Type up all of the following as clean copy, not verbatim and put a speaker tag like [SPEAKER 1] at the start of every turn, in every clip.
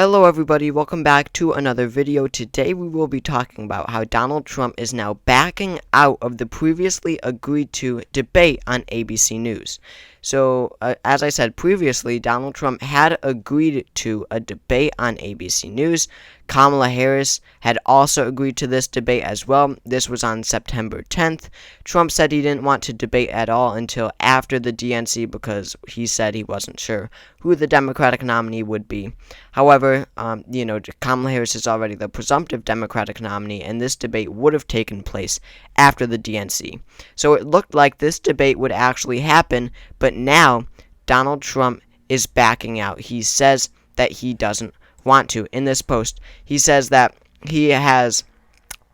[SPEAKER 1] Hello everybody, welcome back to another video. Today we will be talking about how Donald Trump is now backing out of the previously agreed to debate on ABC News. So, as I said previously, Donald Trump had agreed to a debate on ABC News. Kamala Harris had also agreed to this debate as well. This was on September 10th. Trump said he didn't want to debate at all until after the DNC because he said he wasn't sure who the Democratic nominee would be. However, Kamala Harris is already the presumptive Democratic nominee, and this debate would have taken place after the DNC. So it looked like this debate would actually happen, but now Donald Trump is backing out. He says that he doesn't want to. In this post, he says that he has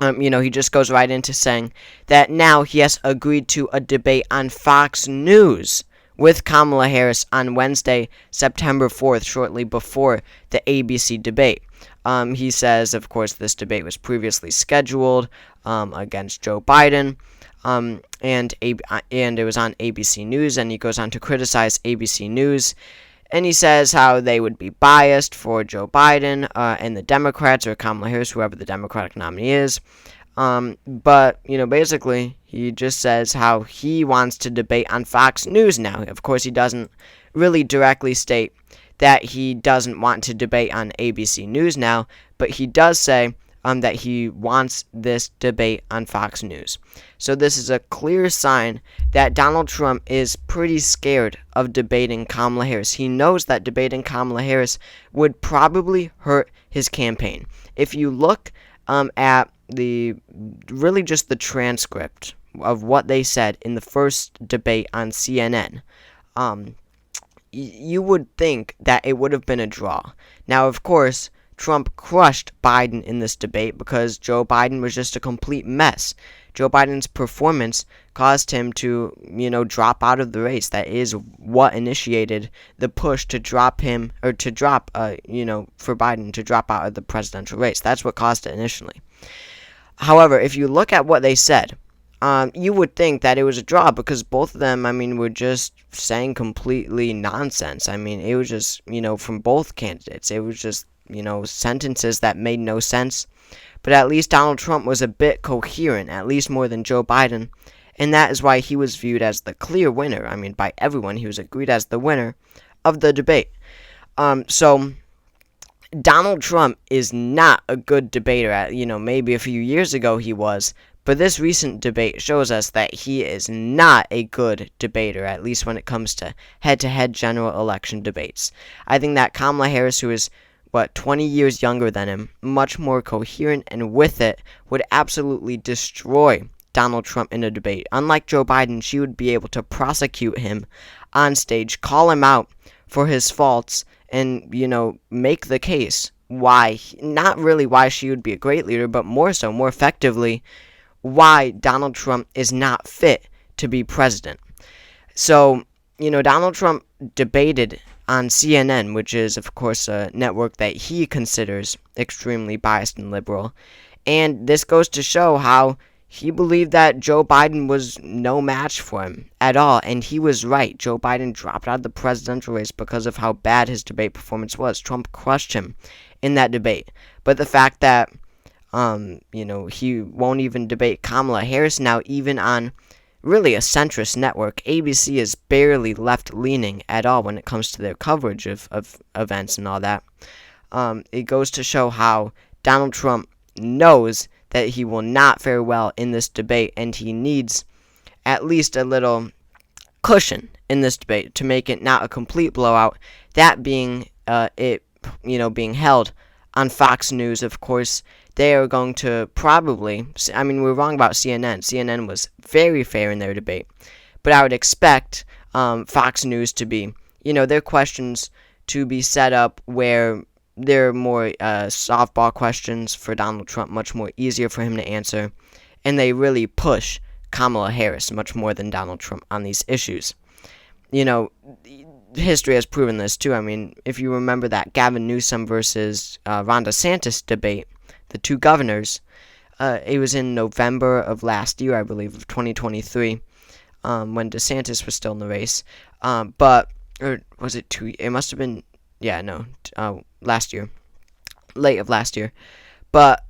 [SPEAKER 1] he just goes right into saying that now he has agreed to a debate on Fox News with Kamala Harris on Wednesday, September 4th, shortly before the ABC debate. He says, of course, this debate was previously scheduled against Joe Biden, and it was on ABC News, and he goes on to criticize ABC News. And he says how they would be biased for Joe Biden and the Democrats, or Kamala Harris, whoever the Democratic nominee is. But, basically, he just says how he wants to debate on Fox News now. Of course, he doesn't really directly state that he doesn't want to debate on ABC News now, but he does say that he wants this debate on Fox News. So this is a clear sign that Donald Trump is pretty scared of debating Kamala Harris. He knows that debating Kamala Harris would probably hurt his campaign. If you look at just the transcript of what they said in the first debate on CNN, you would think that it would have been a draw. Now, of course, Trump crushed Biden in this debate because Joe Biden was just a complete mess. Joe Biden's performance caused him to, drop out of the race. That is what initiated the push to drop him, or to drop, for Biden to drop out of the presidential race. That's what caused it initially. However, if you look at what they said, you would think that it was a draw because both of them, were just saying completely nonsense. It was just, from both candidates. It was just, sentences that made no sense. But at least Donald Trump was a bit coherent, at least more than Joe Biden. And that is why he was viewed as the clear winner. By everyone, he was agreed as the winner of the debate. So Donald Trump is not a good debater. Maybe a few years ago he was. But this recent debate shows us that he is not a good debater, at least when it comes to head-to-head general election debates. I think that Kamala Harris, who is 20 years younger than him, much more coherent, and with it, would absolutely destroy Donald Trump in a debate. Unlike Joe Biden, she would be able to prosecute him on stage, call him out for his faults, and, make the case why, not really why she would be a great leader, but more effectively, why Donald Trump is not fit to be president. So, Donald Trump debated on CNN, which is, of course, a network that he considers extremely biased and liberal. And this goes to show how he believed that Joe Biden was no match for him at all. And he was right. Joe Biden dropped out of the presidential race because of how bad his debate performance was. Trump crushed him in that debate. But the fact that, he won't even debate Kamala Harris now, even on really a centrist network. ABC is barely left-leaning at all when it comes to their coverage of events and all that. It goes to show how Donald Trump knows that he will not fare well in this debate, and he needs at least a little cushion in this debate to make it not a complete blowout. That being being held on Fox News, of course. They are going to probably, we're wrong about CNN. CNN was very fair in their debate. But I would expect Fox News to be, their questions to be set up where they're more softball questions for Donald Trump, much more easier for him to answer. And they really push Kamala Harris much more than Donald Trump on these issues. History has proven this too. If you remember that Gavin Newsom versus Ron DeSantis debate, the two governors, it was in November of last year, I believe, of 2023, when DeSantis was still in the race. Or was it it must have been, last year. late of last year. But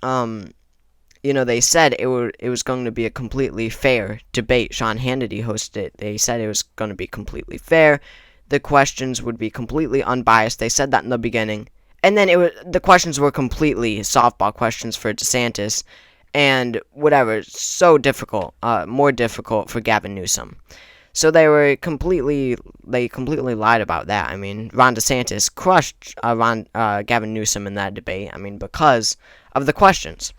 [SPEAKER 1] they said it was going to be a completely fair debate. Sean Hannity hosted it. They said it was going to be completely fair. The questions would be completely unbiased. They said that in the beginning. And then the questions were completely softball questions for DeSantis and whatever, so difficult, more difficult for Gavin Newsom. So they completely lied about that. I mean, Ron DeSantis crushed Gavin Newsom in that debate. I mean, because of the questions.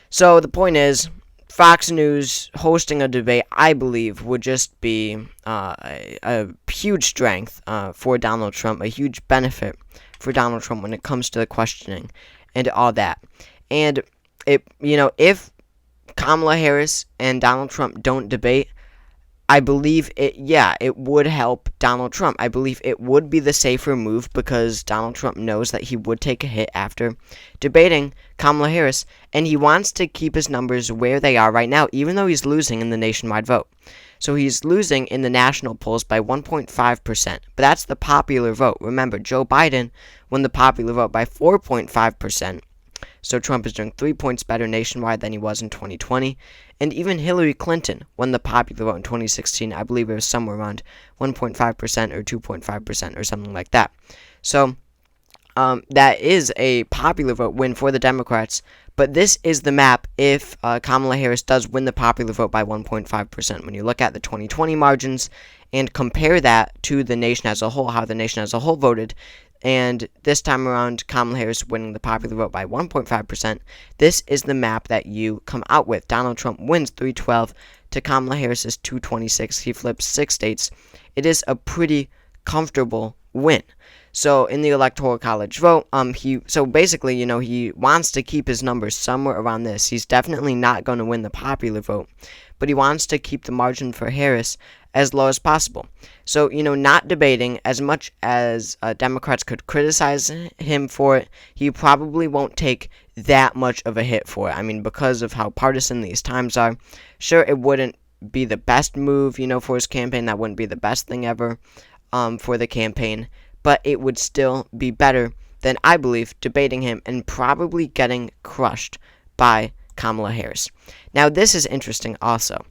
[SPEAKER 1] So the point is, Fox News hosting a debate, I believe, would just be a huge strength for Donald Trump, a huge benefit for Donald Trump when it comes to the questioning and all that. And if Kamala Harris and Donald Trump don't debate, I believe it would help Donald Trump. I believe it would be the safer move because Donald Trump knows that he would take a hit after debating Kamala Harris, and he wants to keep his numbers where they are right now, even though he's losing in the nationwide vote. So he's losing in the national polls by 1.5%, but that's the popular vote. Remember, Joe Biden won the popular vote by 4.5%. So Trump is doing 3 points better nationwide than he was in 2020. And even Hillary Clinton won the popular vote in 2016. I believe it was somewhere around 1.5% or 2.5% or something like that. So that is a popular vote win for the Democrats. But this is the map if Kamala Harris does win the popular vote by 1.5%. When you look at the 2020 margins and compare that to the nation as a whole, how the nation as a whole voted, and this time around, Kamala Harris winning the popular vote by 1.5%. This is the map that you come out with. Donald Trump wins 312 to Kamala Harris's 226. He flips 6 states. It is a pretty comfortable win. So in the Electoral College vote, he wants to keep his numbers somewhere around this. He's definitely not going to win the popular vote, but he wants to keep the margin for Harris as low as possible. So, not debating, as much as Democrats could criticize him for it, he probably won't take that much of a hit for it. I mean, because of how partisan these times are, sure, it wouldn't be the best move, for his campaign. That wouldn't be the best thing ever for the campaign, but it would still be better than, I believe, debating him and probably getting crushed by Kamala Harris. Now, this is interesting also.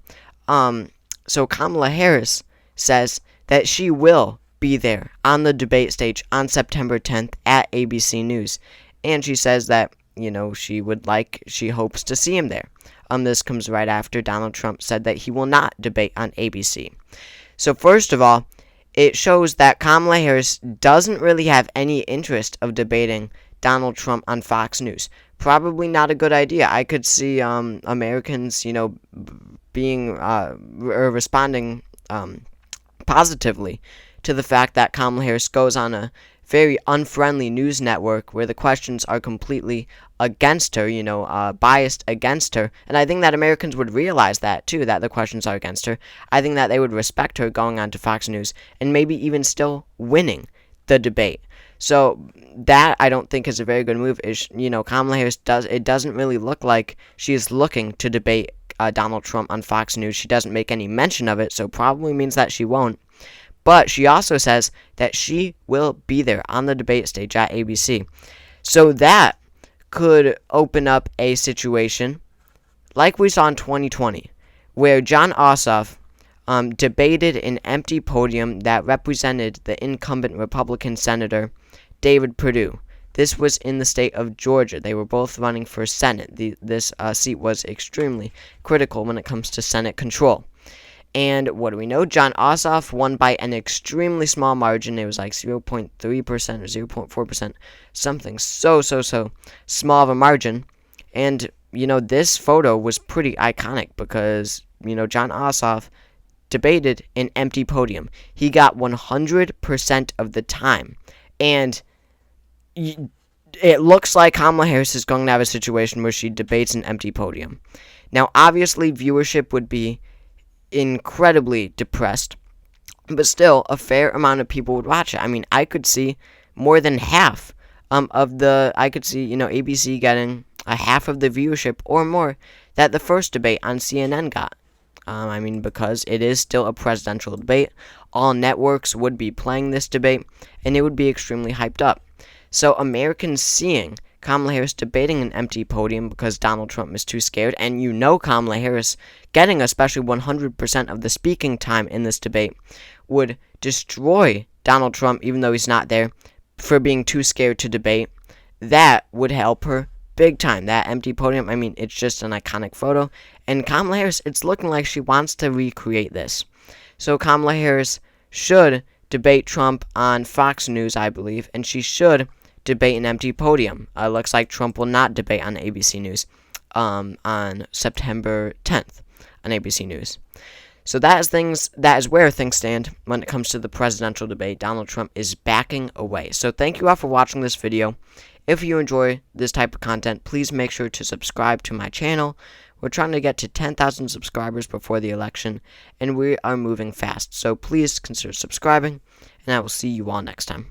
[SPEAKER 1] So Kamala Harris says that she will be there on the debate stage on September 10th at ABC News. And she says that, she hopes to see him there. This comes right after Donald Trump said that he will not debate on ABC. So first of all, it shows that Kamala Harris doesn't really have any interest of debating Donald Trump on Fox News. Probably not a good idea. I could see Americans, being responding positively to the fact that Kamala Harris goes on a very unfriendly news network where the questions are completely against her, biased against her. And I think that Americans would realize that, too, that the questions are against her. I think that they would respect her going on to Fox News and maybe even still winning the debate. So that I don't think is a very good move. Kamala Harris doesn't really look like she is looking to debate Donald Trump on Fox News. She doesn't make any mention of it, so probably means that she won't. But she also says that she will be there on the debate stage at ABC. So that could open up a situation like we saw in 2020, where Jon Ossoff debated an empty podium that represented the incumbent Republican Senator David Perdue. This was in the state of Georgia. They were both running for Senate. This seat was extremely critical when it comes to Senate control. And what do we know? Jon Ossoff won by an extremely small margin. It was like 0.3% or 0.4%. Something so small of a margin. And, this photo was pretty iconic because, Jon Ossoff debated an empty podium. He got 100% of the time. And it looks like Kamala Harris is going to have a situation where she debates an empty podium. Now, obviously, viewership would be incredibly depressed, but still, a fair amount of people would watch it. I mean, I could see more than half ABC getting a half of the viewership or more that the first debate on CNN got. Because it is still a presidential debate, all networks would be playing this debate, and it would be extremely hyped up. So Americans seeing Kamala Harris debating an empty podium because Donald Trump is too scared, and Kamala Harris getting especially 100% of the speaking time in this debate would destroy Donald Trump, even though he's not there, for being too scared to debate. That would help her big time. That empty podium, I mean, it's just an iconic photo. And Kamala Harris, it's looking like she wants to recreate this. So Kamala Harris should debate Trump on Fox News, I believe, and she should debate an empty podium. Looks like Trump will not debate on ABC News on September 10th on ABC News. So that is where things stand when it comes to the presidential debate. Donald Trump is backing away. So thank you all for watching this video. If you enjoy this type of content, please make sure to subscribe to my channel. We're trying to get to 10,000 subscribers before the election, and we are moving fast. So please consider subscribing, and I will see you all next time.